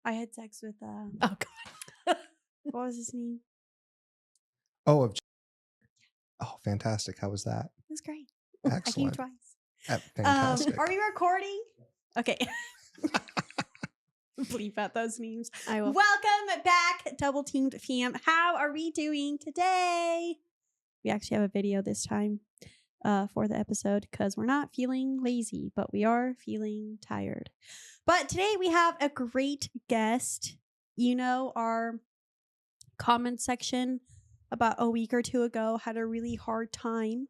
I had sex with Oh God. what was his name? Oh, fantastic. How was that? It was great. Excellent. I came twice. Fantastic. Are we recording? Okay. Bleep out those names. I will. Welcome back, Double Teamed fam. How are we doing today? We actually have a video this time for the episode because we're not feeling lazy, but we are feeling tired. But today we have a great guest. You know, our comment section about a week or two ago had a really hard time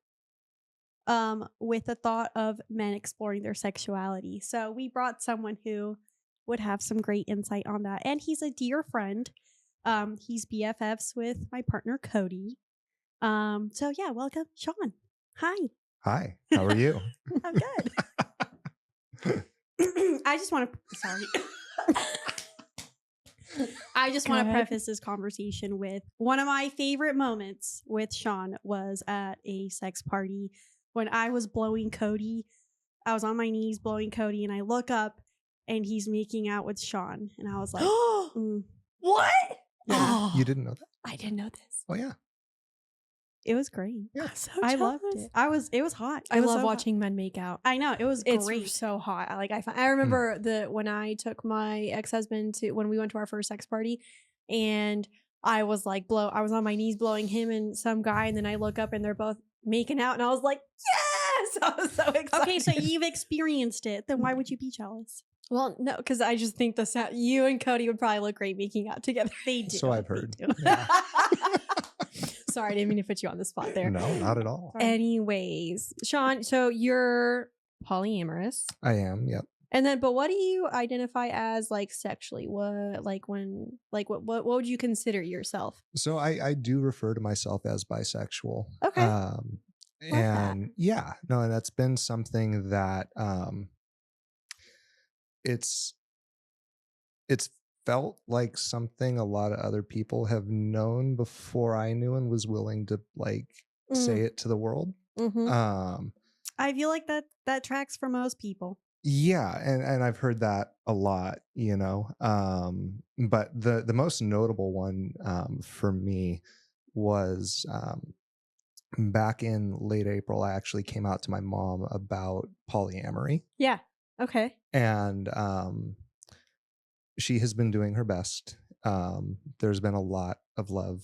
with the thought of men exploring their sexuality. So we brought someone who would have some great insight on that. And he's a dear friend. He's BFFs with my partner, Cody. So yeah, welcome, Sean. Hi. Hi. How are you? I'm good. I just want to, sorry. I just want to preface this conversation with one of my favorite moments with Sean was at a sex party when I was blowing Cody. I was on my knees blowing Cody and I look up and he's making out with Sean. And I was like, What? Yeah. You didn't know that? I didn't know this. Oh, yeah. It was great. Yeah. So I jealous. loved it. It was hot. I love watching men make out. I know. It was It's great. so hot. I remember when I took my ex-husband when we went to our first sex party, and I was like I was on my knees blowing him and some guy, and then I look up and they're both making out, and I was like, yes! I was so excited. Okay, so you've experienced it. Then why would you be jealous? Well, no, because I just think you and Cody would probably look great making out together. They do. So I've heard. They do. Yeah. Sorry, I didn't mean to put you on the spot there. No, not at all. Anyways, Sean, so you're polyamorous. I am. Yep. And then, but what do you identify as like sexually? What would you consider yourself? So I do refer to myself as bisexual. Okay. And yeah, no, and that's been something that it's felt like something a lot of other people have known before I knew and was willing to like say it to the world. Mm-hmm. I feel like that tracks for most people. Yeah, and I've heard that a lot, you know. But the most notable one for me was back in late April. I actually came out to my mom about polyamory. Yeah. Okay. And she has been doing her best. There's been a lot of love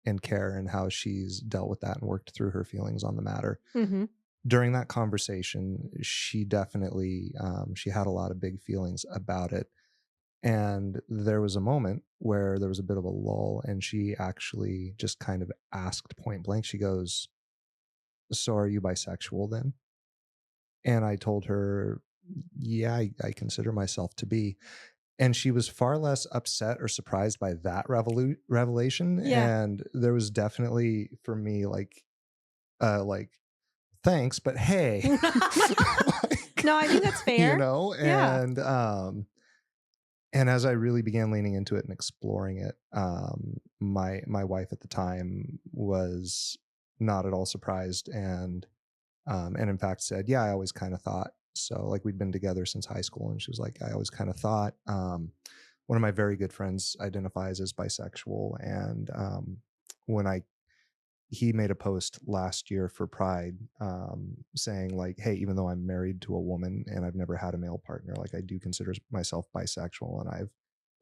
and care in how she's dealt with that and worked through her feelings on the matter. Mm-hmm. During that conversation, she definitely, she had a lot of big feelings about it. And there was a moment where there was a bit of a lull and she actually just kind of asked point blank, she goes, "So are you bisexual then?" And I told her, yeah, I consider myself to be. And she was far less upset or surprised by that revelation. Yeah. And there was definitely for me like thanks, but hey. No, I think that's fair. You know, Yeah. And as I really began leaning into it and exploring it, my wife at the time was not at all surprised and in fact said, yeah, I always kind of thought. So like we'd been together since high school and she was like, I always kind of thought. One of my very good friends identifies as bisexual. And he made a post last year for Pride saying like, hey, even though I'm married to a woman and I've never had a male partner, like I do consider myself bisexual and I've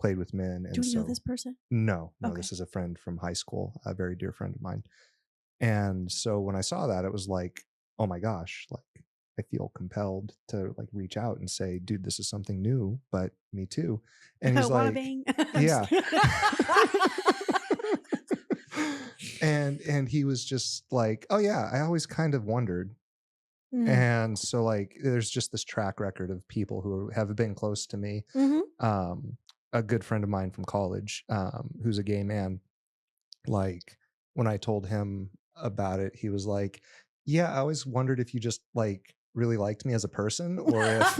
played with men. And do we know this person? No, Okay. This is a friend from high school, a very dear friend of mine. And so when I saw that, it was like, oh my gosh, like I feel compelled to like reach out and say, dude, this is something new, but me too. And he's like, bang. yeah. and he was just like, oh yeah, I always kind of wondered. And so like there's just this track record of people who have been close to me. Mm-hmm. A good friend of mine from college, who's a gay man, like when I told him about it, he was like, yeah, I always wondered if you just like really liked me as a person or if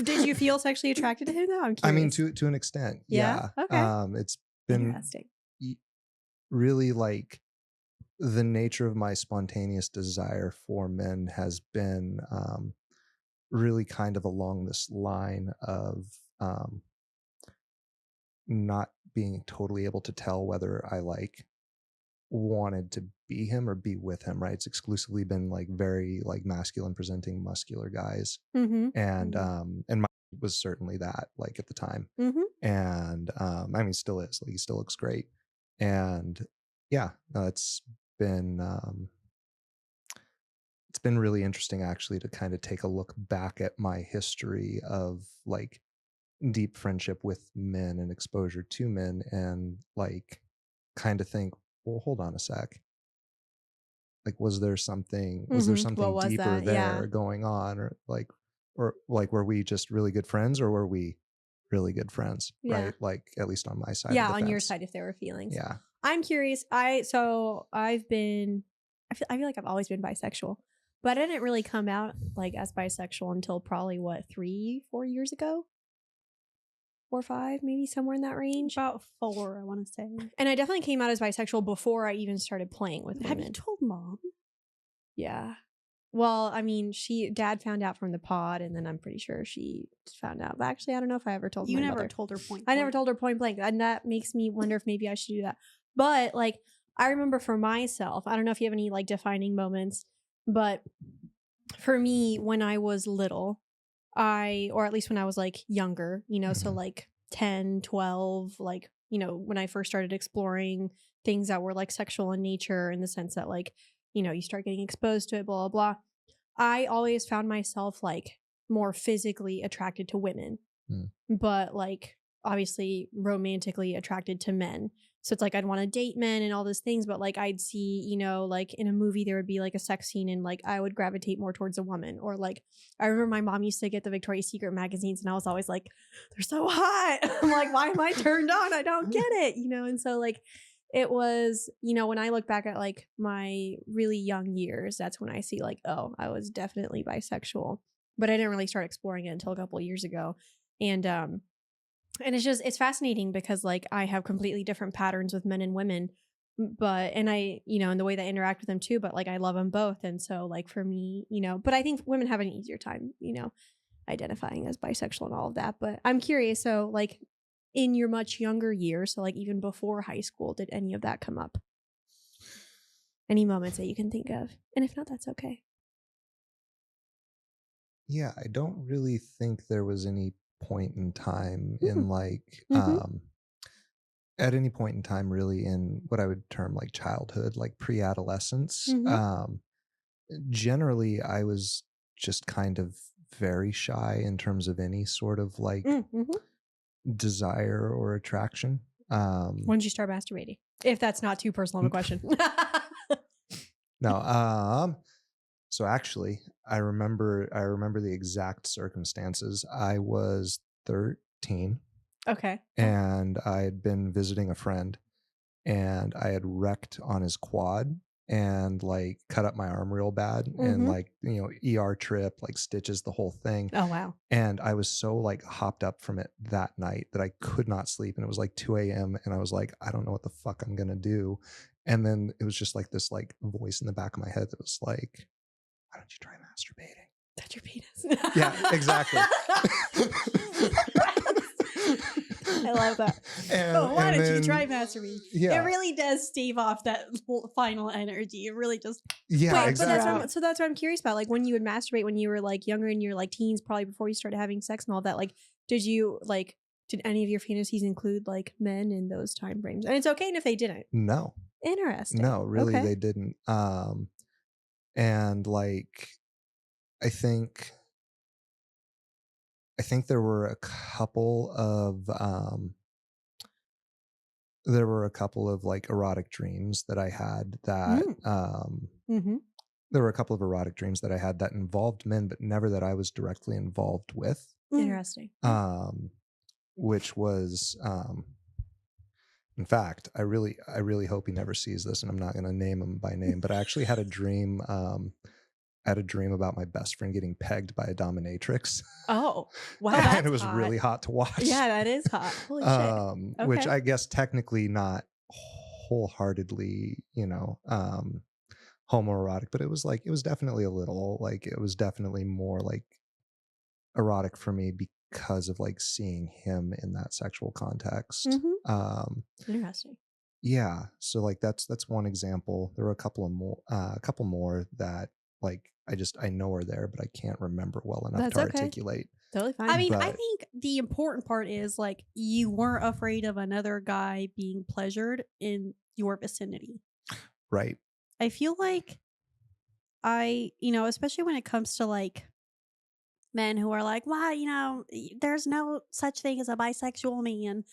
Did you feel sexually attracted to him though? I'm curious. I mean, to an extent. Yeah. Okay. It's been Interesting. really like the nature of my spontaneous desire for men has been really kind of along this line of not being totally able to tell whether I like wanted to be him or be with him, right? It's exclusively been like very like masculine presenting muscular guys. Mm-hmm. And my was certainly that, like, at the time. Mm-hmm. And I mean, still is, like, he still looks great. And yeah, no, it's been really interesting actually to kind of take a look back at my history of like deep friendship with men and exposure to men, and like kind of think, well, hold on a sec, like, was there something What was deeper that? Yeah. there going on, or like were we just really good friends, or were we really good friends, Yeah. right? Like, at least on my side Yeah, of the on your fence. side if there were feelings. Yeah. I'm curious. I feel like I've always been bisexual, but I didn't really come out like as bisexual until probably 3-4 years ago. 4 or 5, maybe somewhere in that range. About 4, I want to say. And I definitely came out as bisexual before I even started playing with Have women. you told mom? Yeah. Well, I mean, dad found out from the pod, and then I'm pretty sure she found out. But actually, I don't know if I ever told You my never mother. told her point. I never told her point blank, and that makes me wonder if maybe I should do that. But like, I remember for myself, I don't know if you have any like defining moments, but for me, when I was little, or at least when I was like younger, so like 10, 12, like, when I first started exploring things that were like sexual in nature, in the sense that like, you start getting exposed to it, blah, blah, blah. I always found myself like more physically attracted to women, but like obviously romantically attracted to men. So it's like I'd want to date men and all those things, but like I'd see, like in a movie there would be like a sex scene, and like I would gravitate more towards a woman. Or like I remember my mom used to get the Victoria's Secret magazines, and I was always like, they're so hot. I'm like, why am I turned on? I don't get it, And so like it was, when I look back at like my really young years, that's when I see like, oh, I was definitely bisexual, but I didn't really start exploring it until a couple of years ago. And it's fascinating because like I have completely different patterns with men and women, and I, and the way that I interact with them too, but like I love them both. And so like for me, but I think women have an easier time, identifying as bisexual and all of that. But I'm curious. So like in your much younger years, so like even before high school, did any of that come up? Any moments that you can think of? And if not, that's okay. Yeah, I don't really think there was any point in time in like at any point in time really in what I would term like childhood, like pre-adolescence. Generally I was just kind of very shy in terms of any sort of like desire or attraction. When did you start masturbating? If that's not too personal of a question. No. So actually, I remember the exact circumstances. I was 13. Okay. And I had been visiting a friend, and I had wrecked on his quad and like cut up my arm real bad, and like, ER trip, like stitches, the whole thing. Oh, wow. And I was so like hopped up from it that night that I could not sleep. And it was like 2 a.m. And I was like, I don't know what the fuck I'm going to do. And then it was just like this like voice in the back of my head that was like, why don't you try masturbating? Touch your penis. Yeah, exactly. I love that. Why don't you try masturbating? Yeah. It really does stave off that final energy. It really just. Yeah, Wait, exactly. but that's what I'm curious about. Like when you would masturbate when you were like younger, in your like teens, probably before you started having sex and all that. Like, did any of your fantasies include like men in those time frames? And it's okay if they didn't. No. Interesting. No, really, they didn't. And like, I think there were a couple of like erotic dreams that I had that there were a couple of erotic dreams that I had that involved men, but never that I was directly involved with. Interesting. Which was in fact, I really hope he never sees this, and I'm not going to name him by name, but I actually had a dream. I had a dream about my best friend getting pegged by a dominatrix. Oh, wow. And it was really hot to watch. Yeah, that is hot. Holy shit. Okay. Which I guess technically not wholeheartedly, homoerotic, but it was definitely a little, like, it was definitely more like erotic for me because of like seeing him in that sexual context. Interesting. Yeah, so like that's one example. There were a couple more that like I know are there, but I can't remember well enough That's to okay. articulate. Totally fine. I mean, I But- think the important part is like you weren't afraid of another guy being pleasured in your vicinity. Right. I feel like especially when it comes to like men who are like, well, there's no such thing as a bisexual man.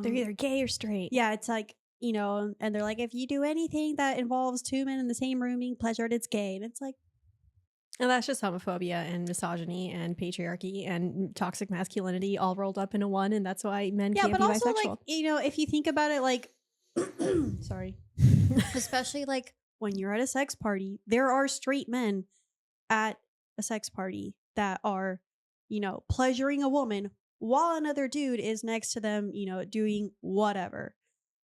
They're either gay or straight. Yeah, it's like, and they're like, if you do anything that involves two men in the same room being pleasured, it's gay. And it's like, And that's just homophobia and misogyny and patriarchy and toxic masculinity all rolled up into one. And that's why men yeah, can't but be also bisexual. like, if you think about it, like, sorry, especially like when you're at a sex party, there are straight men at a sex party that are, pleasuring a woman while another dude is next to them, doing whatever.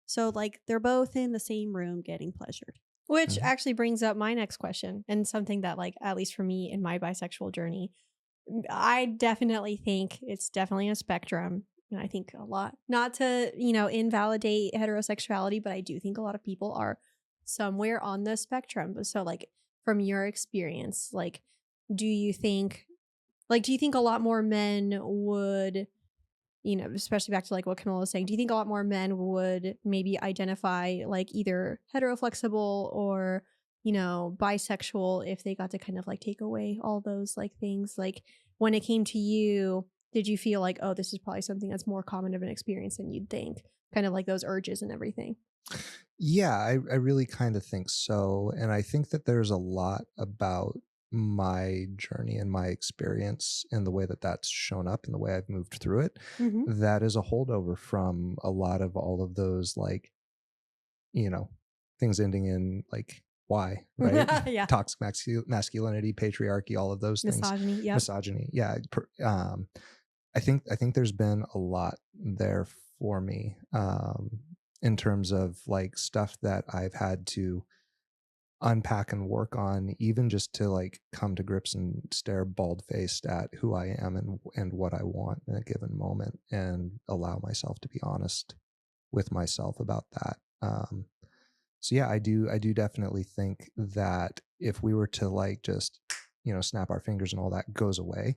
So like they're both in the same room getting pleasured. Which Mhm. actually brings up my next question and something that, like, at least for me in my bisexual journey, I definitely think it's definitely a spectrum. And I think a lot, not to, invalidate heterosexuality, but I do think a lot of people are somewhere on the spectrum. But so, like, from your experience, like, do you think a lot more men would, especially back to like what Camilla was saying, do you think a lot more men would maybe identify like either heteroflexible or, bisexual if they got to kind of like take away all those like things? Like when it came to you, did you feel like, oh, this is probably something that's more common of an experience than you'd think? Kind of like those urges and everything. Yeah, I really kind of think so. And I think that there's a lot about my journey and my experience and the way that that's shown up and the way I've moved through it Mm-hmm. that is a holdover from a lot of all of those like, you know, things ending in like why, right? Yeah. Toxic masculinity, patriarchy, all of those things. Misogyny. Yep. Misogyny. Yeah. I think there's been a lot there for me in terms of like stuff that I've had to unpack and work on, even just to like come to grips and stare bald faced at who I am and what I want in a given moment, and allow myself to be honest with myself about that. So yeah, I do definitely think that if we were to like just snap our fingers and all that goes away,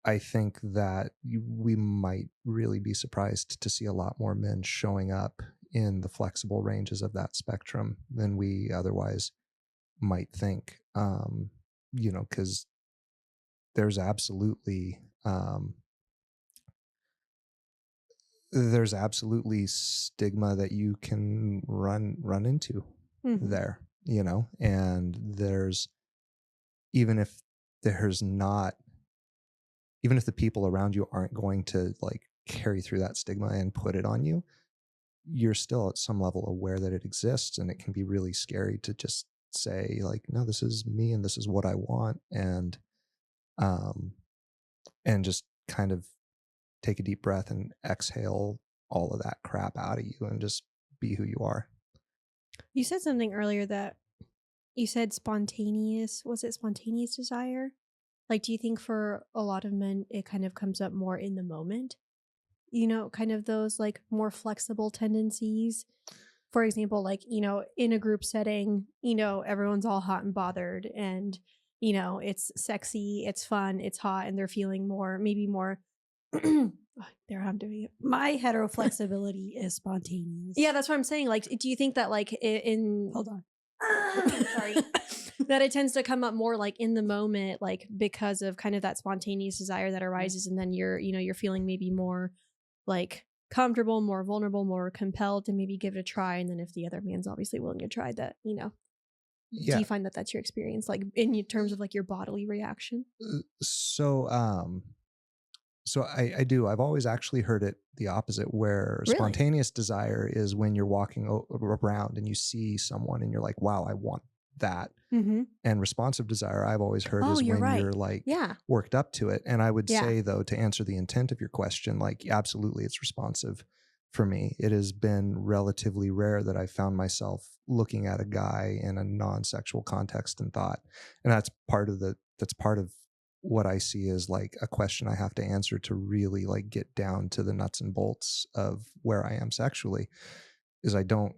I think that we might really be surprised to see a lot more men showing up in the flexible ranges of that spectrum than we otherwise might think. Because there's absolutely stigma that you can run into Mhm. there, and even if there's not even if the people around you aren't going to like carry through that stigma and put it on you, you're still at some level aware that it exists, and it can be really scary to just say like, no, this is me and this is what I want, um and just kind of take a deep breath and exhale all of that crap out of you and just be who you are. You said something earlier that you said spontaneous. Was it spontaneous desire? Like, do you think for a lot of men, it kind of comes up more in the moment? Kind of those like more flexible tendencies. For example, like, in a group setting, everyone's all hot and bothered and, it's sexy, it's fun, it's hot, and they're feeling maybe more. There, I'm doing it. My heteroflexibility is spontaneous. Yeah, that's what I'm saying. Like, do you think that like in Hold on. sorry, that it tends to come up more like in the moment, like because of kind of that spontaneous desire that arises, and then you're feeling maybe more like comfortable, more vulnerable, more compelled to maybe give it a try, and then if the other man's obviously willing to try that, do Yeah. you find that that's your experience, like in terms of like your bodily reaction? So I do. I've always actually heard it the opposite, where Really? spontaneous desire is when you're walking around and you see someone and you're like, wow, I want that. Mm-hmm. And responsive desire, I've always heard, Oh, is you're when right. you're like Yeah. worked up to it. And I would Yeah. say, though, to answer the intent of your question, like absolutely it's responsive for me. It has been relatively rare that I found myself looking at a guy in a non-sexual context and thought, and that's part of what I see as like a question I have to answer to really like get down to the nuts and bolts of where I am sexually, is I don't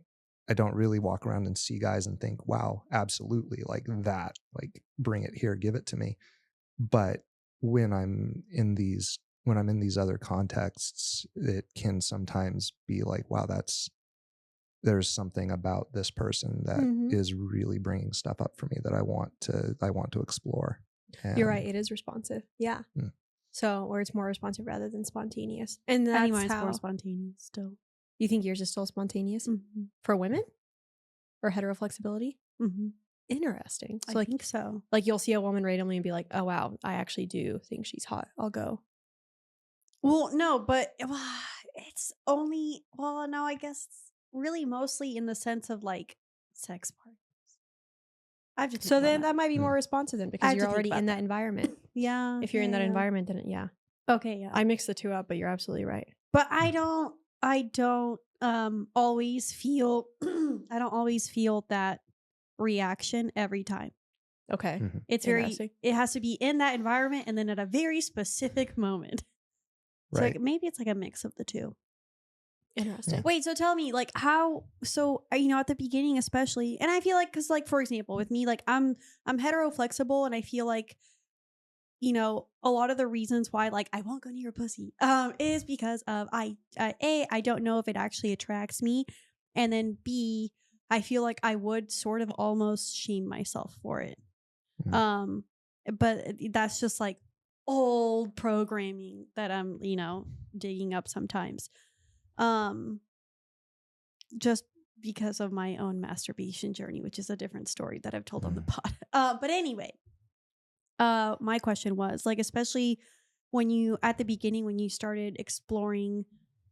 really walk around and see guys and think, wow, absolutely, like that, like bring it here, give it to me. But when I'm in these other contexts, it can sometimes be like, wow, there's something about this person that Mhm. is really bringing stuff up for me that I want to explore. You're right. And It is responsive. Yeah. Mm. So, or it's more responsive rather than spontaneous. And I think that's mine's more how spontaneous still. you think yours is still spontaneous Mm-hmm. for women or heteroflexibility? Mm-hmm. Interesting. So, I like, think so. like you'll see a woman randomly and be like, oh, wow, I actually do think she's hot. I'll go. Well, no, but it's only, well, no, I guess it's really mostly in the sense of like sex parties. I have to think So about then that might be Hmm. more responsive then I because have you're to think already about in that that. environment. Yeah. If you're in that yeah. environment, then yeah. Okay, yeah. I mix the two up, but you're absolutely right. But I don't always feel I don't always feel that reaction every time. Okay. Mhm. It's Interesting. it has to be in that environment and then at a very specific moment. So Right. like, maybe it's like a mix of the two. Interesting. Yeah. Wait, so tell me, like, how? So you know, at the beginning, especially, and I feel like, because, like, for example, with me, like, I'm hetero flexible, and I feel like, you know, a lot of the reasons why, like, I won't go near your pussy, is because of I don't know if it actually attracts me, and then B, I feel like I would sort of almost shame myself for it. Mhm. But that's just like old programming that I'm, you know, digging up sometimes. Um, just because of my own masturbation journey, which is a different story that I've told on the pod. But anyway, my question was like, especially when you at the beginning when you started exploring,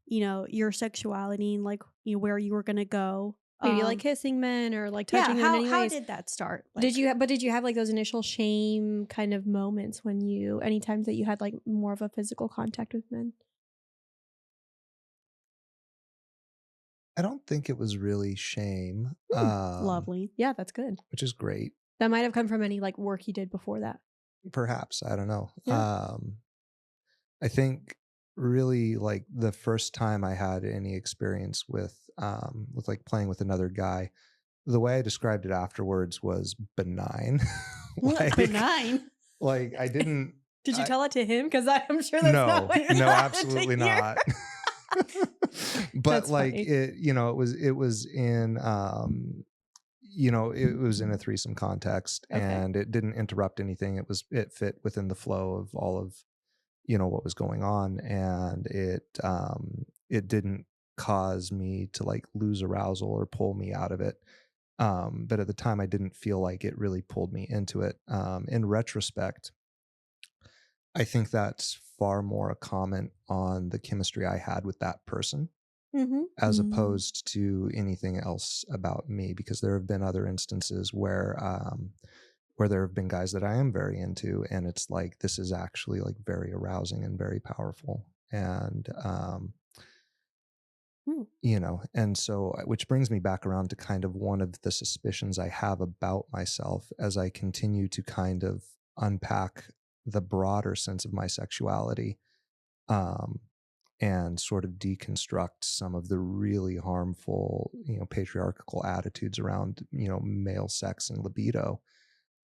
you know, your sexuality and like you know where you were gonna go. Maybe like kissing men or like touching yeah, them in any how ways. did that start? Like, Did you have like those initial shame kind of moments when any times that you had like more of a physical contact with men? I don't think it was really shame, lovely? Yeah, that's good. which is great. That might have come from any like work you did before that. Perhaps, I don't know. Yeah. I think really like the first time I had any experience with like playing with another guy, the way I described it afterwards was benign. like, Benign. like I didn't. Did you I- tell it to him? Because I'm sure that's no, not what you no, wanted absolutely to hear. not. But That's like funny. it, you know, it was in you know, it was in a threesome context, Okay. and it didn't interrupt anything. It fit within the flow of all of, you know, what was going on, and it didn't cause me to like lose arousal or pull me out of it. But at the time I didn't feel like it really pulled me into it. In retrospect, I think that's far more a comment on the chemistry I had with that person Mm-hmm. as Mm. opposed to anything else about me, because there have been other instances where there have been guys that I am very into, and it's like this is actually like very arousing and very powerful. And you know, and so which brings me back around to kind of one of the suspicions I have about myself as I continue to kind of unpack the broader sense of my sexuality, um, and sort of deconstruct some of the really harmful, you know, patriarchal attitudes around, you know, male sex and libido.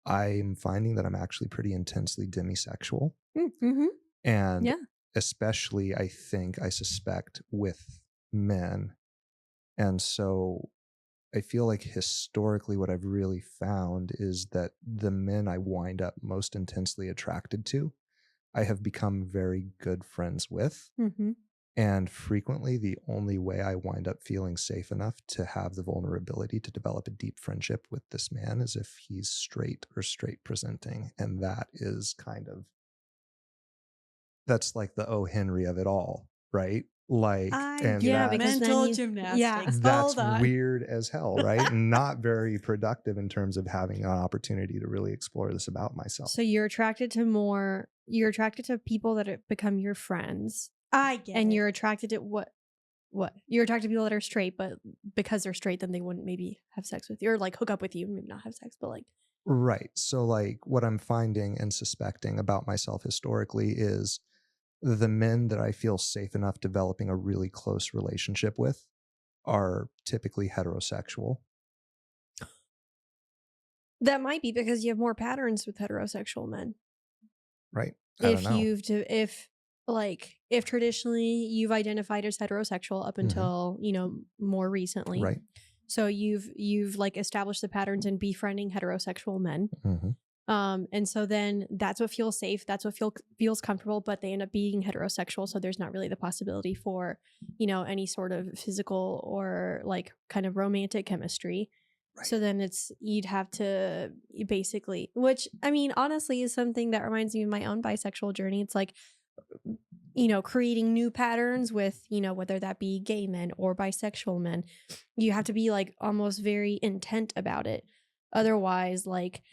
I'm finding that I'm actually pretty intensely demisexual, Mm-hmm. and Yeah. especially I suspect with men. And so I feel like historically what I've really found is that the men I wind up most intensely attracted to, I have become very good friends with. Mm-hmm. And frequently, the only way I wind up feeling safe enough to have the vulnerability to develop a deep friendship with this man is if he's straight or straight presenting. And that is that's like the O. Henry of it all, right? Like, and Yeah, that, because then mental you- gymnastics. that's Hold on. weird as hell, right? Not very productive in terms of having an opportunity to really explore this about myself. So you're attracted to people that become your friends, I get and it. you're attracted to what? You're attracted to people that are straight, but because they're straight, then they wouldn't maybe have sex with you or like hook up with you, maybe not have sex, but like Right. So, like, what I'm finding and suspecting about myself historically is the men that I feel safe enough developing a really close relationship with are typically heterosexual. That might be because you have more patterns with heterosexual men. Right. I don't know. If traditionally you've identified as heterosexual up until, more recently. Right. So you've like established the patterns in befriending heterosexual men. Mm-hmm. And so then that's what feels safe. That's what feels comfortable, but they end up being heterosexual. So there's not really the possibility for, any sort of physical or like kind of romantic chemistry. Right. So then you'd have to basically, which I mean, honestly is something that reminds me of my own bisexual journey. It's like, creating new patterns with, whether that be gay men or bisexual men, you have to be like almost very intent about it. Otherwise, like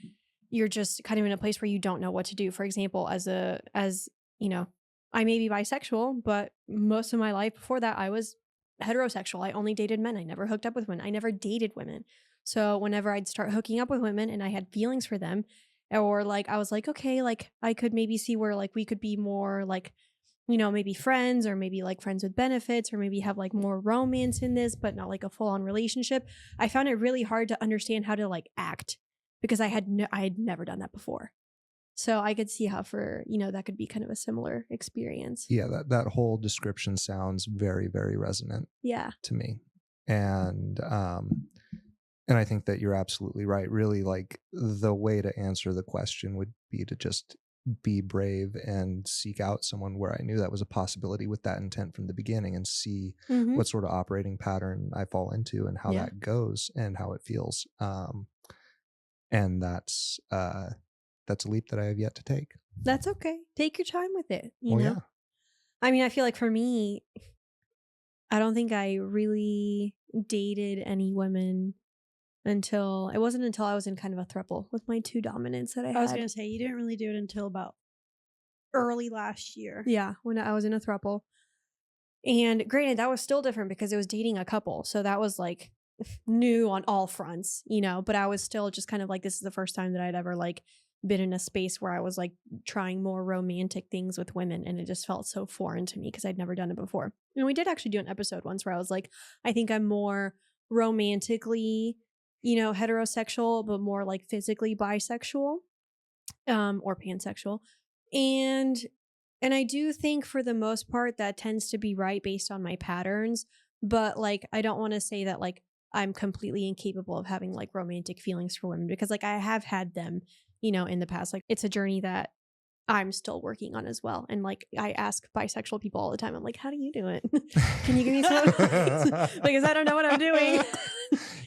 you're just kind of in a place where you don't know what to do. For example, as I may be bisexual, but most of my life before that, I was heterosexual. I only dated men. I never hooked up with women. I never dated women. So whenever I'd start hooking up with women and I had feelings for them, or like I was like, okay, like I could maybe see where like we could be more like, maybe friends or maybe like friends with benefits or maybe have like more romance in this, but not like a full on relationship. I found it really hard to understand how to like act because I had never done that before. So I could see how that could be kind of a similar experience. Yeah, that whole description sounds very, very resonant. Yeah. To me. And I think that you're absolutely right. Really, like, the way to answer the question would be to just be brave and seek out someone where I knew that was a possibility with that intent from the beginning and see Mm-hmm. what sort of operating pattern I fall into and how that goes and how it feels. And that's a leap that I have yet to take. That's okay. Take your time with it. Yeah. I mean, I feel like for me, I don't think I really dated any women until I was in kind of a throuple with my two dominants that I had. I was going to say, you didn't really do it until about early last year. Yeah, when I was in a throuple. And granted, that was still different because it was dating a couple. So that was like new on all fronts, but I was still just kind of like, this is the first time that I'd ever like been in a space where I was like trying more romantic things with women. And it just felt so foreign to me because I'd never done it before. And we did actually do an episode once where I was like, I think I'm more romantically, heterosexual, but more like physically bisexual, or pansexual. And I do think for the most part that tends to be right based on my patterns, but like I don't want to say that like I'm completely incapable of having like romantic feelings for women because like I have had them, in the past. Like it's a journey that I'm still working on as well. And like I ask bisexual people all the time, I'm like, how do you do it? Can you give me some advice? Because I don't know what I'm doing.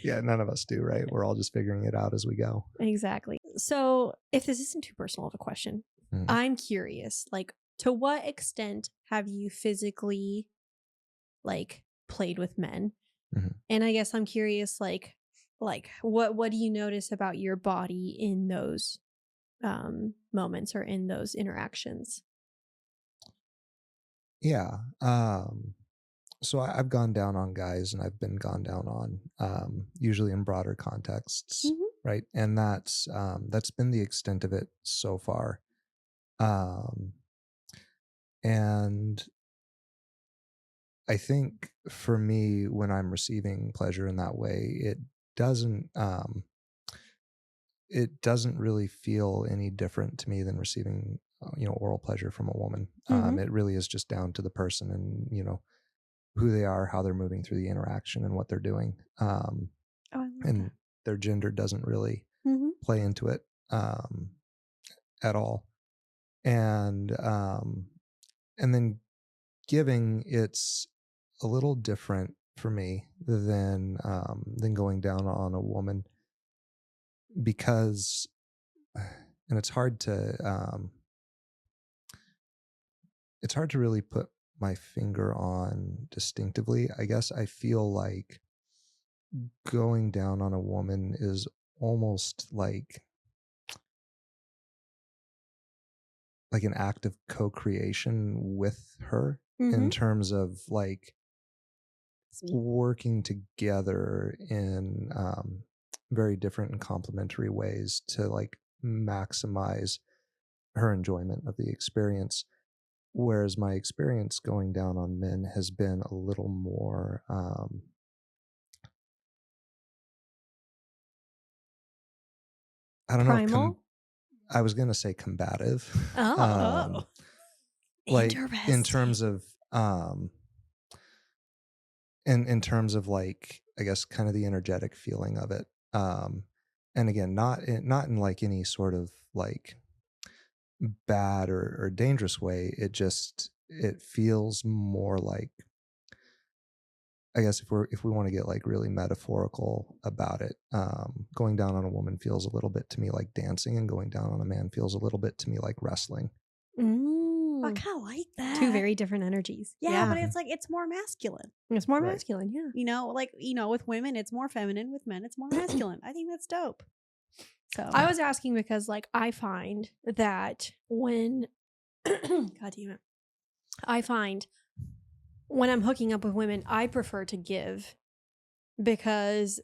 Yeah, none of us do, right? We're all just figuring it out as we go. Exactly. So if this isn't too personal of a question, I'm curious, like, to what extent have you physically like played with men? Mm-hmm. And I guess I'm curious, like what do you notice about your body in those moments or in those interactions? Yeah. So I've gone down on guys and I've been gone down on, usually in broader contexts, right? And that's been the extent of it so far. And I think for me, when I'm receiving pleasure in that way, doesn't it doesn't really feel any different to me than receiving oral pleasure from a woman. It really is just down to the person and who they are, how they're moving through the interaction and what they're doing. And their gender doesn't really play into it at all. And then giving, it's a little different for me than going down on a woman because, and it's hard to really put my finger on distinctively. I guess I feel like going down on a woman is almost like an act of co-creation with her in terms of like working together in very different and complementary ways to like maximize her enjoyment of the experience. Whereas my experience going down on men has been a little more, I don't know if Primal? I was going to say combative. Oh. Like in terms Interesting. of, in terms of like, I guess kind of the energetic feeling of it. And again, not in like any sort of like bad or dangerous way. It feels more like, I guess if we want to get like really metaphorical about it, going down on a woman feels a little bit to me like dancing, and going down on a man feels a little bit to me like wrestling. I Mm. kind of like that. Two very different energies. yeah, but it's like it's more masculine. It's more Right. masculine, yeah. Like with women it's more feminine, with men it's more masculine. I think that's dope. So I was asking because like I find that when God damn it. I find when I'm hooking up with women, I prefer to give because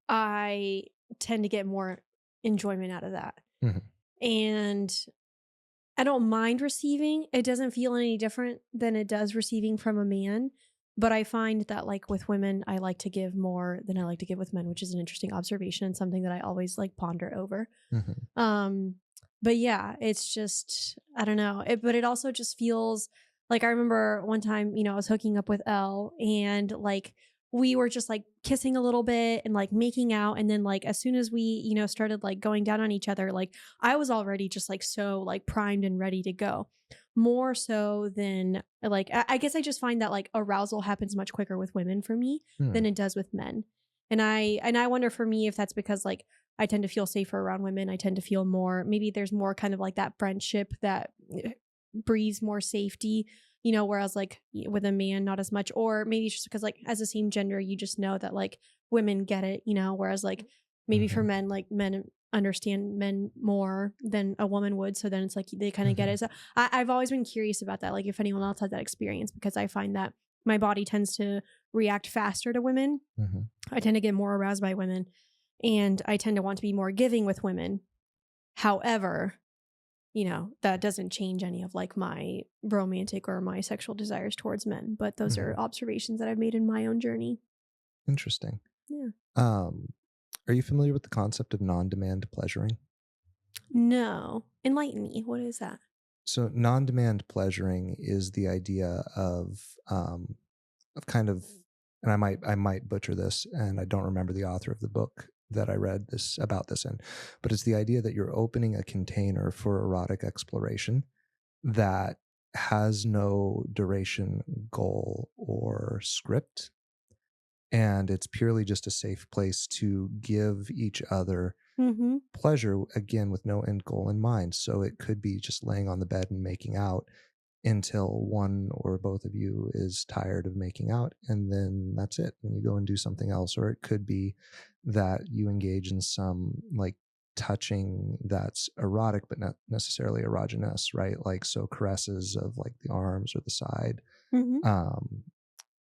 I tend to get more enjoyment out of that. Mhm. And I don't mind receiving. It doesn't feel any different than it does receiving from a man. But I find that like with women, I like to give more than I like to give with men, which is an interesting observation and something that I always like ponder over. Mhm. But yeah, it's just I don't know. But it also just feels like I remember one time, I was hooking up with Elle and like we were just like kissing a little bit and like making out, and then like as soon as we, started like going down on each other, like I was already just like so like primed and ready to go. More so than like I guess I just find that like arousal happens much quicker with women for me than Hmm. it does with men. And I wonder for me if that's because like I tend to feel safer around women. I tend to feel more, maybe there's more kind of like that friendship that breeds more safety, whereas like with a man, not as much. Or maybe it's just because like as the same gender, you just know that like women get it, whereas like maybe for Mhm. men, like men understand men more than a woman would. So then it's like they kind of get it. So I've always been curious about that. Like if anyone else had that experience, because I find that my body tends to react faster to women. Mhm. I tend to get more aroused by women, and I tend to want to be more giving with women. However, that doesn't change any of like my romantic or my sexual desires towards men. But those Mhm. are observations that I've made in my own journey. Interesting. Yeah. Are you familiar with the concept of non-demand pleasuring? No. Enlighten me. What is that? So non-demand pleasuring is the idea of kind of, and I might butcher this, and I don't remember the author of the book that I read this in, but it's the idea that you're opening a container for erotic exploration that has no duration, goal, or script, and it's purely just a safe place to give each other Mm-hmm. pleasure, again with no end goal in mind. So it could be just laying on the bed and making out until one or both of you is tired of making out, and then that's it, and you go and do something else. Or it could be that you engage in some like touching that's erotic but not necessarily erogenous, right? Like so caresses of like the arms or the side. Mm-hmm. um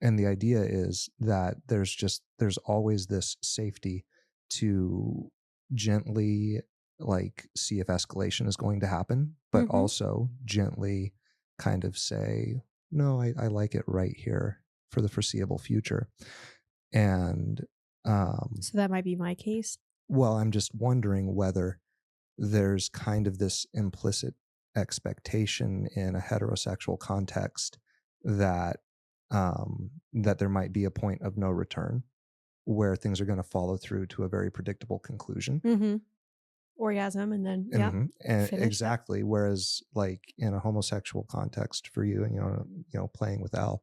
and the idea is that there's always this safety to gently like see if escalation is going to happen, but Mm-hmm. also gently kind of say, no, I like it right here for the foreseeable future. And So that might be my case. well, I'm just wondering whether there's kind of this implicit expectation in a heterosexual context that that there might be a point of no return where things are going to follow through to a very predictable conclusion. Mm-hmm. Orgasm and then And finish. exactly. Whereas, like in a homosexual context for you, and playing with Al,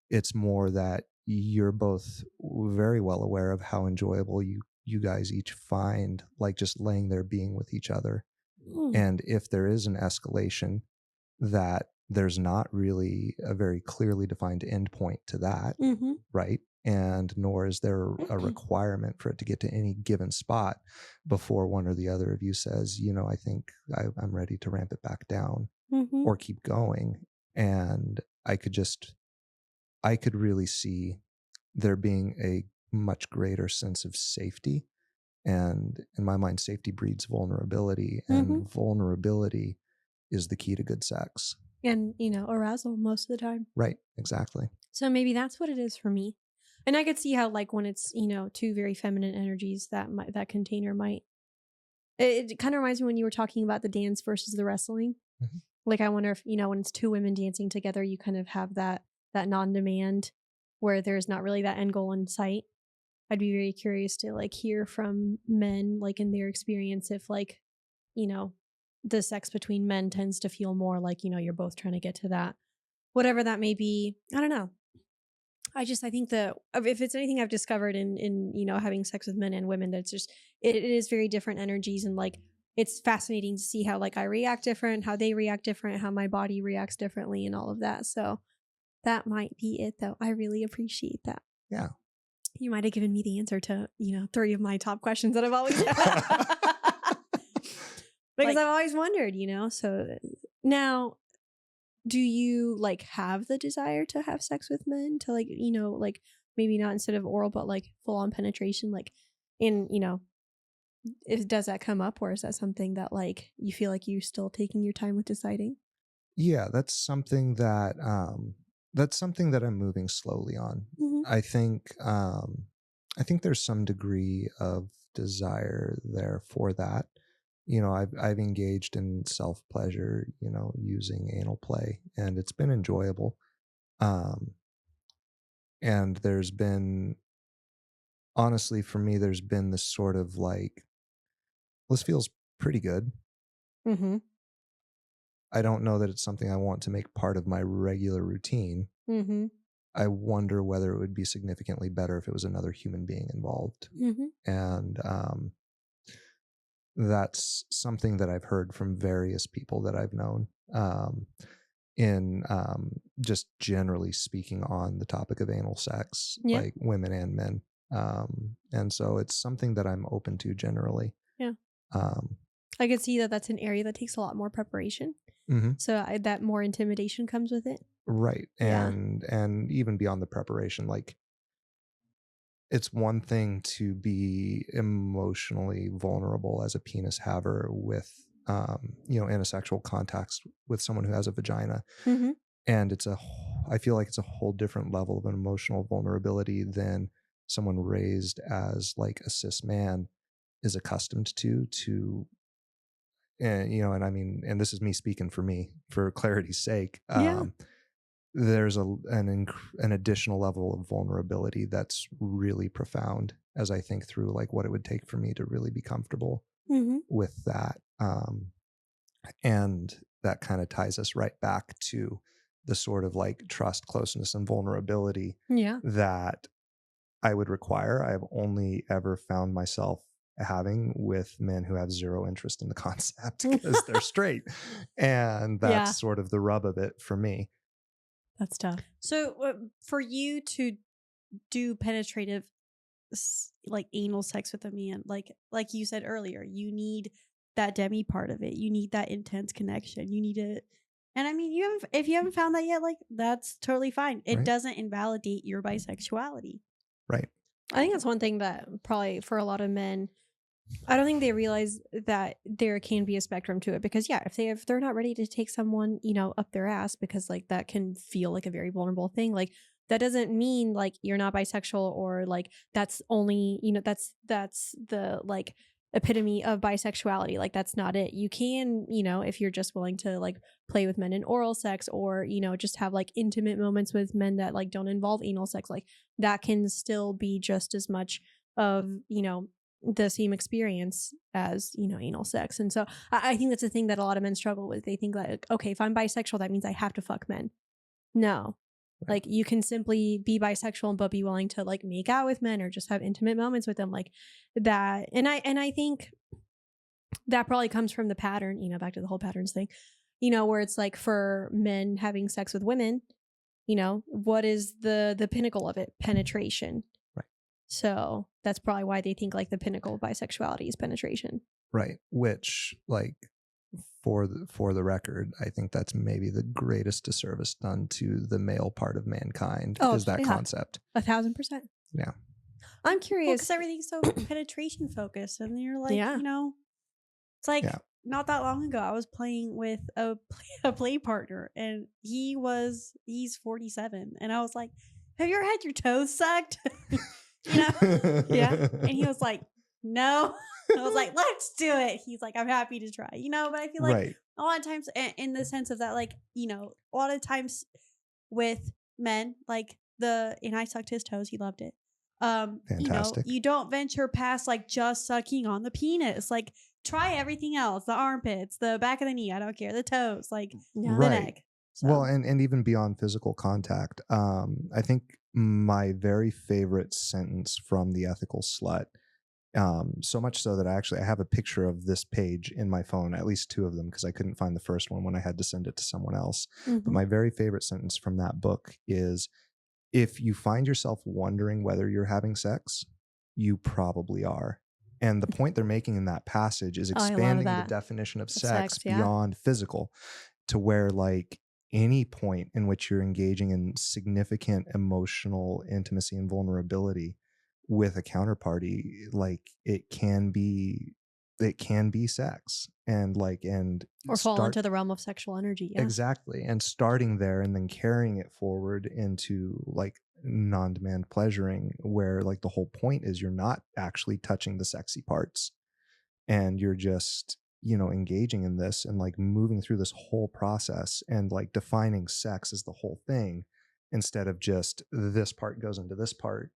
it's more that you're both very well aware of how enjoyable you guys each find, like just laying there being with each other. And if there is an escalation, that there's not really a very clearly defined endpoint to that, Mm-hmm. right? And nor is there a requirement for it to get to any given spot before one or the other of you says, I think I'm ready to ramp it back down Mm-hmm. or keep going. And I could really see there being a much greater sense of safety. And in my mind, safety breeds vulnerability, and vulnerability is the key to good sex. And, arousal most of the time. Right. Exactly. So maybe that's what it is for me. And I could see how, like, when it's, two very feminine energies, that container might, it kind of reminds me when you were talking about the dance versus the wrestling. Mhm. Like, I wonder if, when it's two women dancing together, you kind of have that non-demand where there's not really that end goal in sight. I'd be very curious to, like, hear from men, like, in their experience, if, like, the sex between men tends to feel more like, you're both trying to get to that, whatever that may be. I don't know. I think that if it's anything I've discovered in having sex with men and women, that's just, it is very different energies. And, like, it's fascinating to see how, like, I react different, how they react different, how my body reacts differently, and all of that. So that might be it, though. I really appreciate that. Yeah. You might have given me the answer to, 3 of my top questions that I've always because I've always wondered, so now, do you, like, have the desire to have sex with men, to, like, like, maybe not instead of oral, but, like, full on penetration, like, in, does that come up, or is that something that, like, you feel like you're still taking your time with deciding? Yeah, that's something that I'm moving slowly on. Mm-hmm. I think there's some degree of desire there for that. I've engaged in self pleasure, using anal play, and it's been enjoyable. And there's been, honestly, for me, there's been this sort of like, this feels pretty good. Mm-hmm. I don't know that it's something I want to make part of my regular routine. Mm-hmm. I wonder whether it would be significantly better if it was another human being involved. Mm-hmm. And that's something that I've heard from various people that I've known, in just generally speaking on the topic of anal sex, Yeah. like women and men. And so it's something that I'm open to generally. Yeah. Um, I could see that that's an area that takes a lot more preparation. mhm. So that more intimidation comes with it. Right. Yeah. And even beyond the preparation, like, it's one thing to be emotionally vulnerable as a penis haver with, in a sexual context with someone who has a vagina. Mm-hmm. And I feel like it's a whole different level of emotional vulnerability than someone raised as like a cis man is accustomed to. And I mean, and this is me speaking for me, for clarity's sake. Yeah. There's an additional level of vulnerability that's really profound as I think through like what it would take for me to really be comfortable Mm-hmm. with that. And that kind of ties us right back to the sort of like trust, closeness, and vulnerability Yeah. that I would require. I've only ever found myself having with men who have zero interest in the concept because they're straight. And that's Yeah. sort of the rub of it for me. That's tough. So for you to do penetrative, like anal sex with a man, like you said earlier, you need that demi part of it. You need that intense connection. You need it. And I mean, if you haven't found that yet, like, that's totally fine. It Right. doesn't invalidate your bisexuality. Right. I think that's one thing that probably for a lot of men, I don't think they realize that there can be a spectrum to it, because if they're not ready to take someone, up their ass, because, like, that can feel like a very vulnerable thing. Like, that doesn't mean like you're not bisexual, or like that's only, that's the, like, epitome of bisexuality. Like, that's not it. You can, if you're just willing to, like, play with men in oral sex, or, just have, like, intimate moments with men that, like, don't involve anal sex, like, that can still be just as much of, the same experience as, anal sex. And so I think that's a thing that a lot of men struggle with. They think, like, okay, if I'm bisexual, that means I have to fuck men. No. Right. Like, you can simply be bisexual but be willing to, like, make out with men or just have intimate moments with them, like that. And I think that probably comes from the pattern, back to the whole patterns thing, where it's like, for men having sex with women, what is the pinnacle of it? Penetration. Right. So that's probably why they think, like, the pinnacle of bisexuality is penetration. Right. Which, like, for the record, I think that's maybe the greatest disservice done to the male part of mankind, is that concept. 1,000%. Yeah. I'm Well, curious. because everything's so penetration focused, and you're like, Yeah. you know, it's like Yeah. not that long ago I was playing with a play partner, and he's 47, and I was like, "Have you ever had your toes sucked?" You know? Yeah. And he was like, "No." I was like, "Let's do it." He's like, "I'm happy to try." You know, but I feel like Right. a lot of times, in the sense of that, like, you know, a lot of times with men, like and I sucked his toes, he loved it. You know, Fantastic. you don't venture past like just sucking on the penis. Like, try everything else: the armpits, the back of the knee, I don't care, the toes, like Yeah. the Right. neck. So Well, and even beyond physical contact, I think my very favorite sentence from The Ethical Slut, so much so that I have a picture of this page in my phone, at least two of them, because I couldn't find the first one when I had to send it to someone else. But Mhm. my very favorite sentence from that book is, if you find yourself wondering whether you're having sex, you probably are. And the point they're making in that passage is Oh, I love expanding the that. definition of sex Sex, yeah. beyond physical, to where like any point in which you're engaging in significant emotional intimacy and vulnerability with a counterparty, like it can be sex, and Or fall start into the realm of sexual energy. Yeah. exactly, and starting there and then carrying it forward into like non-demand pleasuring, where like the whole point is you're not actually touching the sexy parts, and you're just, you know, engaging in this and like moving through this whole process and like defining sex as the whole thing, instead of just this part goes into this part,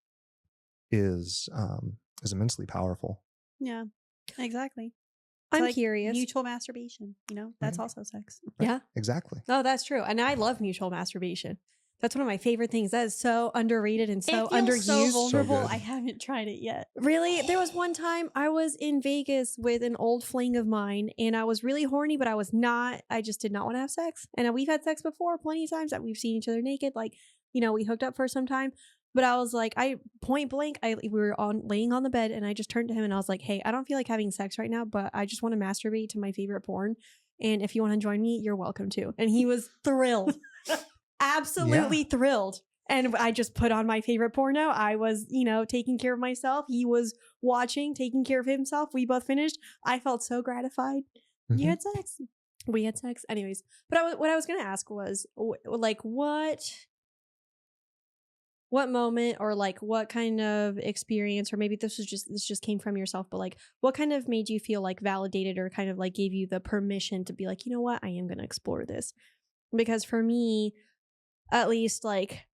is immensely powerful. yeah, exactly. It's I'm like curious. mutual masturbation. You know, that's Right. also sex. Right. Yeah. Exactly. Oh, that's true. And I love mutual masturbation. That's one of my favorite things. That is so underrated and so It feels so underused. vulnerable. good. I haven't tried it yet. Really, there was one time I was in Vegas with an old fling of mine, and I was really horny, but I just did not want to have sex. And we've had sex before plenty of times that we've seen each other naked. Like, you know, we hooked up for some time. But I was like, point blank, we were laying on the bed, and I just turned to him and I was like, "Hey, I don't feel like having sex right now, but I just want to masturbate to my favorite porn. And if you want to join me, you're welcome to." And he was thrilled. Absolutely thrilled. And I just put on my favorite porno. I was, you know, taking care of myself. He was watching, taking care of himself. We both finished. I felt so gratified. You had sex. We had sex. Anyways, but what I was going to ask was like, what moment or like what kind of experience, or maybe this just came from yourself, but like what kind of made you feel like validated or kind of like gave you the permission to be like, you know what, I am going to explore this? Because for me, at least, like,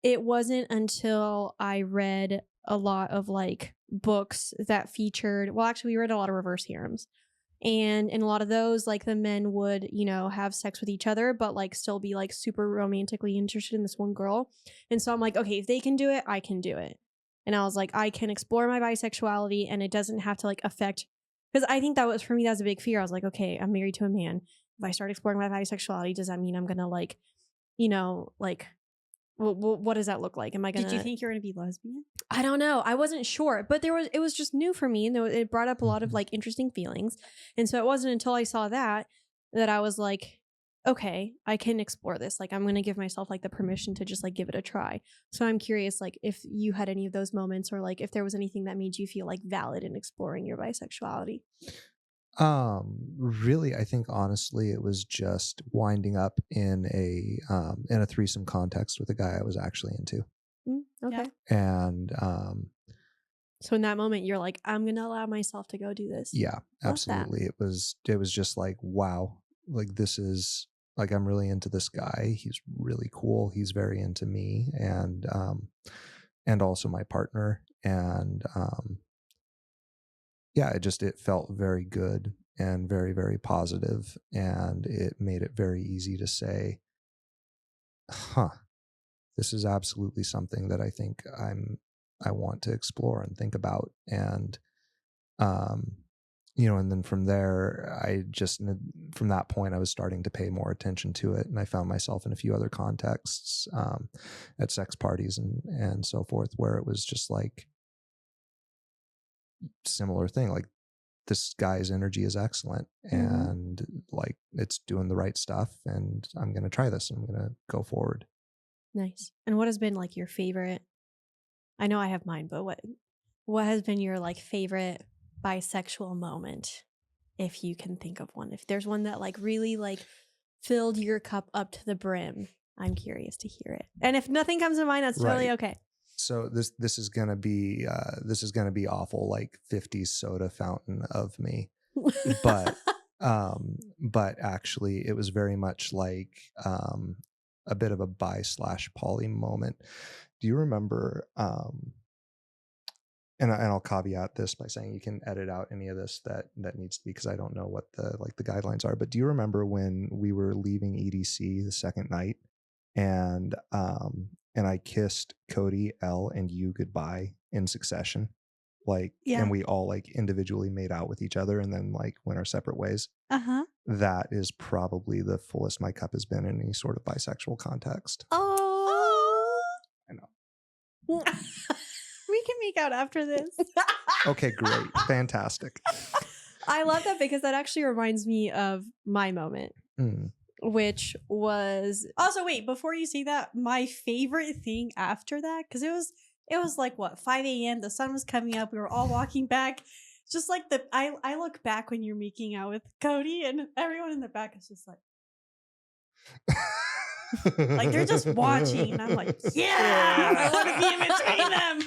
it wasn't until I read a lot of like books that featured, well, actually, we read a lot of reverse harems. And in a lot of those, like, the men would, you know, have sex with each other, but like still be like super romantically interested in this one girl. And so I'm like, okay, if they can do it, I can do it. And I was like, I can explore my bisexuality, and it doesn't have to like affect, because I think that was, for me, that was a big fear. I was like, okay, I'm married to a man. If I start exploring my bisexuality, does that mean I'm gonna like, you know, like, what does that look like? Am I gonna? Did you think you were gonna be lesbian? I don't know. I wasn't sure, but it was just new for me, and it brought up a lot of like interesting feelings. And so it wasn't until I saw that I was like, okay, I can explore this. Like, I'm gonna give myself like the permission to just like give it a try. So I'm curious, like, if you had any of those moments, or like if there was anything that made you feel like valid in exploring your bisexuality. Really, I think honestly, it was just winding up in a threesome context with a guy I was actually into, Okay. Yeah. and So in that moment, you're like, I'm gonna allow myself to go do this. yeah, Love that. absolutely. It was just like, wow, like this is like, I'm really into this guy. He's really cool. He's very into me, and also my partner, and yeah, it felt very good and very, very positive, and it made it very easy to say, huh, this is absolutely something that I think I want to explore and think about. And um you know, and then from there, from that point, I was starting to pay more attention to it, and I found myself in a few other contexts, at sex parties and so forth, where it was just like similar thing, like this guy's energy is excellent, and like it's doing the right stuff, and I'm going to try this, and I'm going to go forward. Nice. And what has been like your favorite? I know I have mine, but what what has been your like favorite bisexual moment, if you can think of one? If there's one that like really like filled your cup up to the brim, I'm curious to hear it. And if nothing comes to mind, that's totally Right. okay. So this is gonna be awful, like 50s soda fountain of me. But actually it was very much like a bit of a bi/poly moment. Do you remember and I'll caveat this by saying you can edit out any of this that needs to be, because I don't know what the guidelines are, but do you remember when we were leaving EDC the second night and I kissed Cody, Elle, and you goodbye in succession? Like, Yeah. and we all like individually made out with each other and then like went our separate ways. Uh-huh. That is probably the fullest my cup has been in any sort of bisexual context. Oh. I know. We can make out after this. Okay, great. Fantastic. I love that because that actually reminds me of my moment, which was Also, wait, before you say that, my favorite thing after that, because it was like what, 5 a.m. The sun was coming up. We were all walking back. Just like I look back when you're making out with Cody, and everyone in the back is just like they're just watching, and I'm like, yeah, I want to be in between them.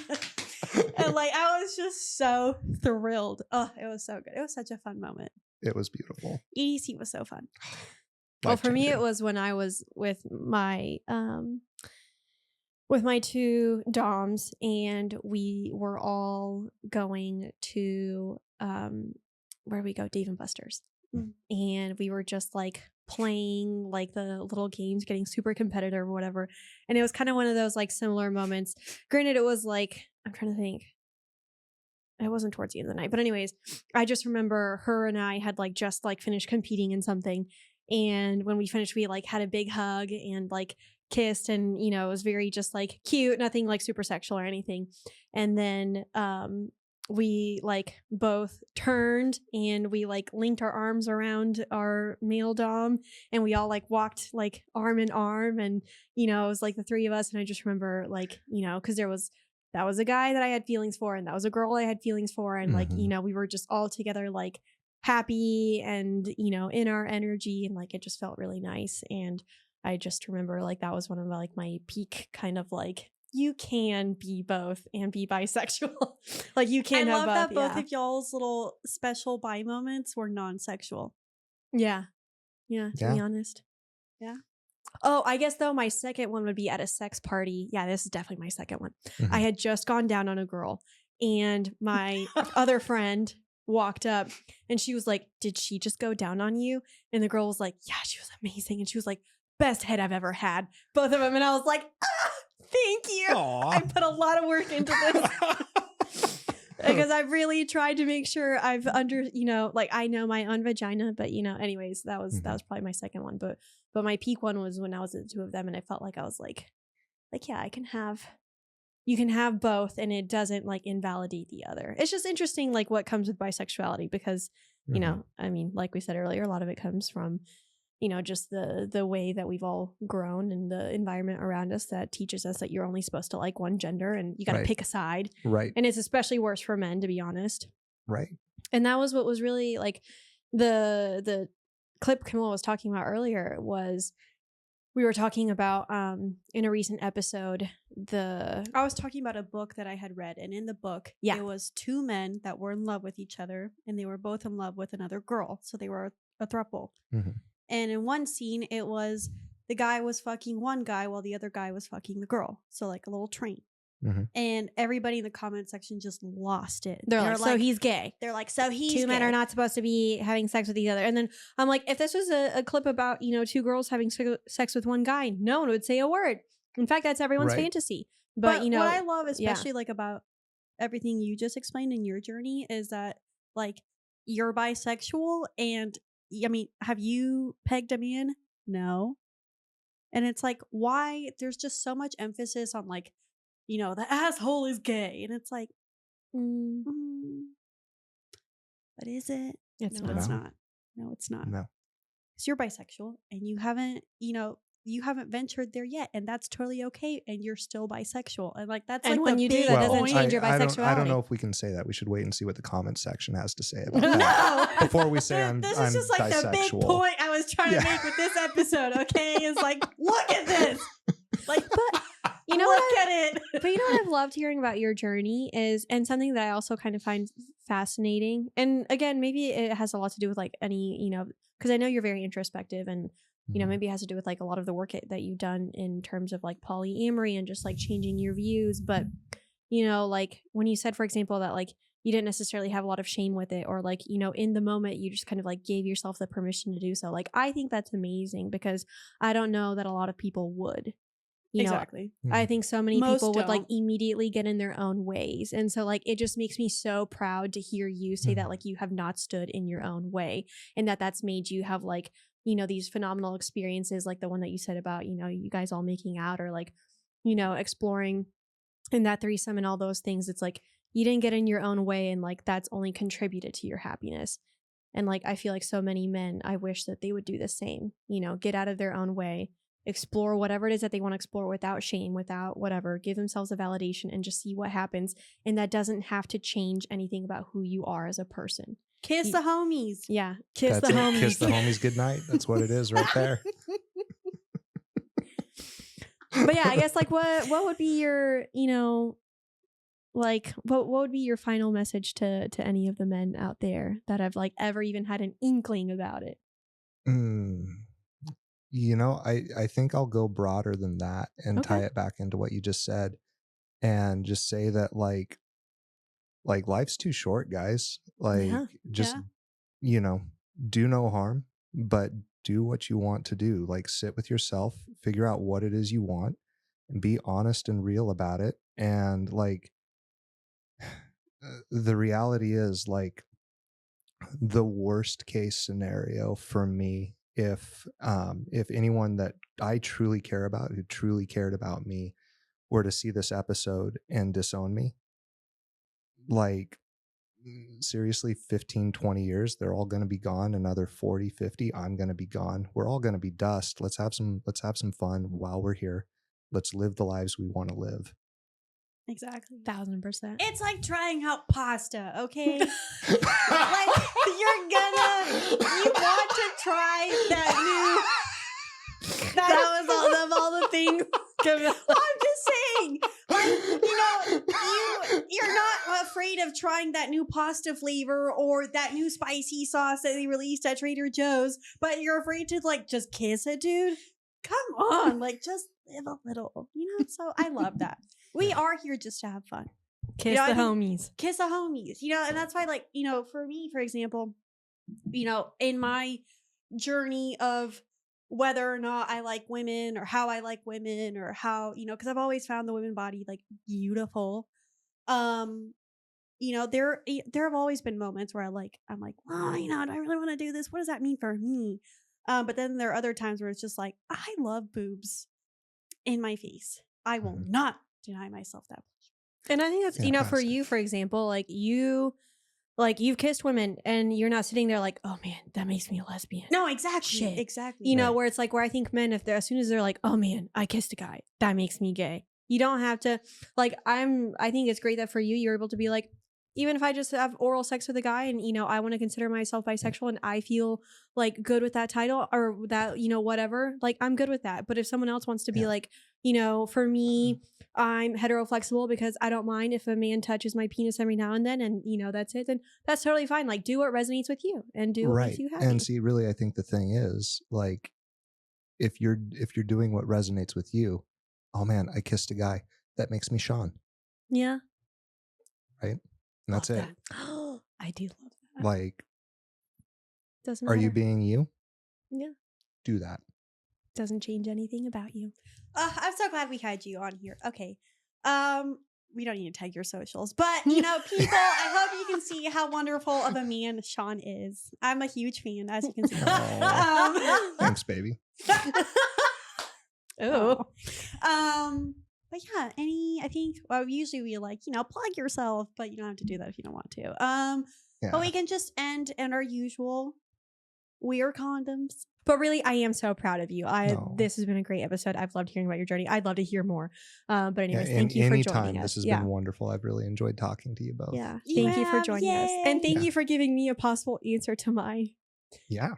And like I was just so thrilled. Oh, it was so good. It was such a fun moment. It was beautiful. EDC was so fun. well, for me, it was when I was with my two doms, and we were all going to where did we go? Dave and Buster's. And we were just like playing like the little games, getting super competitive or whatever. And it was kind of one of those like similar moments. Granted, it was like, I'm trying to think. It wasn't towards the end of the night, but anyways, I just remember her and I had like just like finished competing in something. And when we finished, we like had a big hug and like kissed, and you know, it was very just like cute, nothing like super sexual or anything. And then we like both turned and we like linked our arms around our male dom, and we all like walked like arm in arm, and you know, it was like the three of us. And I just remember like, you know, because that was a guy that I had feelings for, and that was a girl I had feelings for, and like, you know, we were just all together like happy and, you know, in our energy, and like it just felt really nice. And I just remember like that was one of like my peak kind of like, you can be both and be bisexual. Like you can I have love both. that both of y'all's little special bi moments were non-sexual. Yeah. Yeah, to be honest. Yeah. Oh, I guess though my second one would be at a sex party. Yeah, this is definitely my second one. I had just gone down on a girl, and my other friend walked up and she was like, "Did she just go down on you?" And the girl was like, "Yeah, she was amazing." And she was like, "Best head I've ever had." Both of them. And I was like, thank you. Aww. I put a lot of work into this. Because I've really tried to make sure I've you know, like I know my own vagina, but you know, anyways, that was probably my second one. But my peak one was when I was with the two of them, and I felt like I was like, yeah, you can have both, and it doesn't like invalidate the other. It's just interesting, like what comes with bisexuality, because you know, I mean, like we said earlier, a lot of it comes from, you know, just the way that we've all grown and the environment around us that teaches us that you're only supposed to like one gender and you got to pick a side. Right. And it's especially worse for men, to be honest. Right. And that was what was really like the clip Camilla was talking about earlier was we were talking about in a recent episode I was talking about a book that I had read, and in the book it was two men that were in love with each other, and they were both in love with another girl, so they were a throuple. And in one scene it was the guy was fucking one guy while the other guy was fucking the girl, so like a little train. And everybody in the comment section just lost it. They're like, so he's gay. They're like, so he's two men gay. are not supposed to be having sex with each other. And then I'm like, if this was a clip about, you know, two girls having sex with one guy, no one would say a word. In fact, that's everyone's fantasy. But you know, what I love especially like about everything you just explained in your journey is that like you're bisexual, and I mean, have you pegged a man? No. And it's like, why there's just so much emphasis on like, you know, the asshole is gay. And it's like, but is it? It's no, not. it's not. No, it's not. No. Because you're bisexual and you haven't, you know, you haven't ventured there yet, and that's totally okay, and you're still bisexual, and like that's And like when the you do big that, doesn't point. change your I don't bisexuality. know if we can say that. We should wait and see what the comment section has to say about No. that before we say I'm This I'm is just like the big bisexual. point I was trying Yeah. to make with this episode. Okay, is like, look at this. Like, but You know look what at it. But you know what I've loved hearing about your journey is, and something that I also kind of find fascinating. And again, maybe it has a lot to do with like any, because I know you're very introspective, and maybe it has to do with like a lot of the work that you've done in terms of like polyamory and just like changing your views. But like when you said, for example, that like you didn't necessarily have a lot of shame with it, or like in the moment you just kind of like gave yourself the permission to do so. Like I think that's amazing, because I don't know that a lot of people would. Exactly. I think so many Most people would like don't. immediately get in their own ways. And so like it just makes me so proud to hear you say that like you have not stood in your own way, and that's made you have like, these phenomenal experiences, like the one that you said about, you guys all making out, or like, exploring in that threesome and all those things. It's like you didn't get in your own way, and like that's only contributed to your happiness. And like I feel like so many men, I wish that they would do the same, get out of their own way, explore whatever it is that they want to explore without shame, without whatever, give themselves a validation and just see what happens. And that doesn't have to change anything about who you are as a person. Kiss the homies. Yeah. Kiss That's the it. homies. Kiss the homies goodnight. That's what it is right there. But yeah, I guess like what would be your, like what would be your final message to any of the men out there that have like ever even had an inkling about it? I think I'll go broader than that and Okay. tie it back into what you just said, and just say that like life's too short, guys. Like Yeah. just Yeah. do no harm, but do what you want to do. Like sit with yourself, figure out what it is you want, and be honest and real about it. And like the reality is, like, the worst case scenario for me, if anyone that I truly care about, who truly cared about me, were to see this episode and disown me, like seriously, 15-20 years, they're all going to be gone. Another 40-50, I'm going to be gone. We're all going to be dust. Let's have some fun while we're here. Let's live the lives we want to live. Exactly. 1000%. It's like trying out pasta, okay? Like you want to try that new. That was all the things. I'm just saying, like you're not afraid of trying that new pasta flavor or that new spicy sauce that they released at Trader Joe's, but you're afraid to like just kiss a dude. Come on, like just live a little, So I love that. We are here just to have fun. Kiss the homies. Kiss the homies, and that's why, like, for me, for example, in my journey of whether or not I like women or how I like women or how, because I've always found the women body like beautiful. There have always been moments where I'm like, well, do I really want to do this? What does that mean for me? But then there are other times where it's just like, I love boobs in my face. I will not deny myself that. And I think that's, for you, for example, like you've kissed women and you're not sitting there like, oh man, that makes me a lesbian. No, exactly. Shit. Exactly. Where it's like, where I think men, as soon as they're like, oh man, I kissed a guy, that makes me gay. You don't have to, like, I think it's great that for you, you're able to be like, even if I just have oral sex with a guy and, I want to consider myself bisexual and I feel like good with that title or that, whatever, like I'm good with that. But if someone else wants to be like, for me, I'm heteroflexible because I don't mind if a man touches my penis every now and then and, that's it, then that's totally fine. Like do what resonates with you and do what makes you happy. And see, really, I think the thing is, like, if you're doing what resonates with you, oh man, I kissed a guy, that makes me Sean. Yeah. Right? And that's it. I do love that. Like, doesn't are matter. you being you? Yeah. Do that. Doesn't change anything about you. I'm so glad we had you on here. Okay. We don't need to tag your socials, but people, I hope you can see how wonderful of a man Sean is. I'm a huge fan, as you can see. Thanks, baby. Oh. But yeah, usually we like, plug yourself, but you don't have to do that if you don't want to. But we can just end in our usual, wear condoms, But really, I am so proud of you. No. This has been a great episode. I've loved hearing about your journey. I'd love to hear more. But anyways, Yeah, thank you for anytime. joining us. This has been wonderful. I've really enjoyed talking to you both. Yeah. You Thank you for have, joining us. And thank yay. you for giving me a possible answer to my Yeah.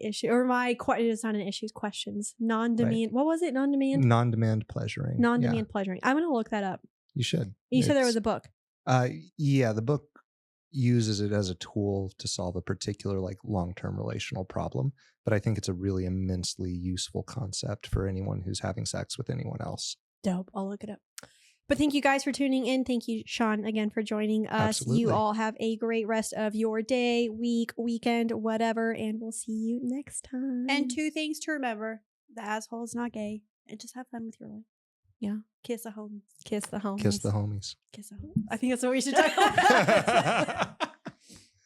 issue or my it's not an issue, it's questions. Non-demand. What was it? Non-demand? Non-demand pleasuring. Non-demand pleasuring. I'm going to look that up. You should. You said there was a book. Yeah, the book uses it as a tool to solve a particular like long-term relational problem, but I think it's a really immensely useful concept for anyone who's having sex with anyone else. Dope. I'll look it up. But thank you guys for tuning in. Thank you, Sean, again for joining us. Absolutely. You all have a great rest of your day, week, weekend, whatever, and we'll see you next time. And 2 things to remember: the asshole is not gay, and just have fun with your life. Yeah. Kiss the homies. Kiss the homies. Kiss the homies. Kiss the homies. I think that's what we should talk about.